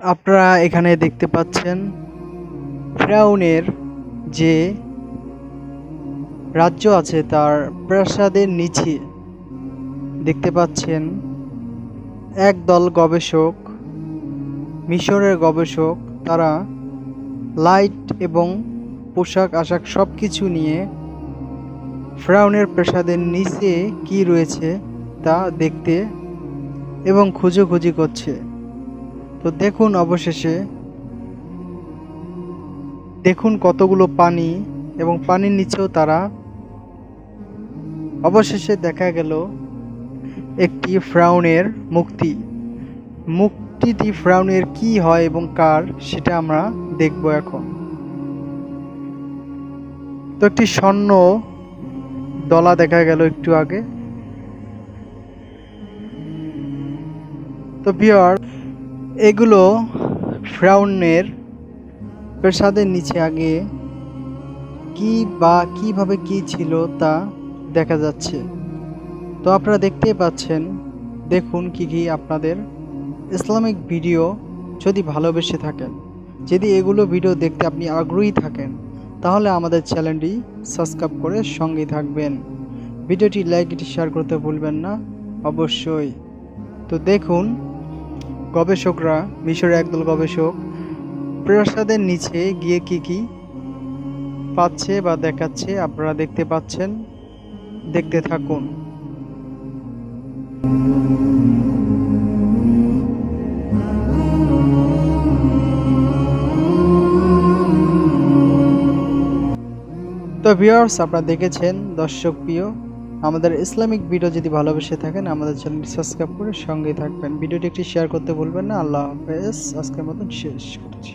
আপনারা এখানে দেখতে পাচ্ছেন ফিরআউনের যে রাজ্য আছে তার প্রাসাদের নিচে দেখতে পাচ্ছেন একদল গবেষক, মিশরের গবেষক। তারা লাইট এবং পোশাক আশাক সব কিছু নিয়ে ফিরআউনের প্রাসাদের নিচে কি রয়েছে তা দেখতে এবং খোঁজাখুঁজি করছে। তো দেখুন, অবশেষে দেখুন কতগুলো পানি, এবং পানির নিচেও তারা অবশেষে দেখা গেল একটি ফিরআউনের মুক্তিটি ফিরআউনের কি হয় এবং কার, সেটা আমরা দেখব এখন। তো একটি স্বর্ণ দলা দেখা গেল একটু আগে। তো ভিউয়ার, এগুলো ফিরআউনের প্রাসাদের নিচে আগে কি বা কিভাবে কি ছিল তা দেখা যাচ্ছে। তো আপনারা দেখতেই পাচ্ছেন। দেখুন কি কি আপনাদের ইসলামিক ভিডিও যদি ভালোবেসে থাকেন, যদি এগুলো ভিডিও দেখতে আপনি আগ্রহী থাকেন, তাহলে আমাদের চ্যানেলটি সাবস্ক্রাইব করে সঙ্গেই থাকবেন। ভিডিওটি লাইক এটি শেয়ার করতে ভুলবেন না অবশ্যই। তো দেখুন, গবেষকরা, মিশরের একদল গবেষক প্রাসাদের নিচে গিয়ে কি কি পাচ্ছে বা দেখাচ্ছে আপনারা দেখতে পাচ্ছেন। দেখতে থাকুন। তো ভিউয়ার্স, আপনারা দেখেছেন দর্শক প্রিয়, আমাদের ইসলামিক ভিডিও যদি ভালোবেসে থাকেন আমাদের চ্যানেলটি সাবস্ক্রাইব করে সঙ্গেই থাকবেন। ভিডিওটি একটি শেয়ার করতে ভুলবেন না। আল্লাহ হাফেজ। আজকের মতন শেষ করছি।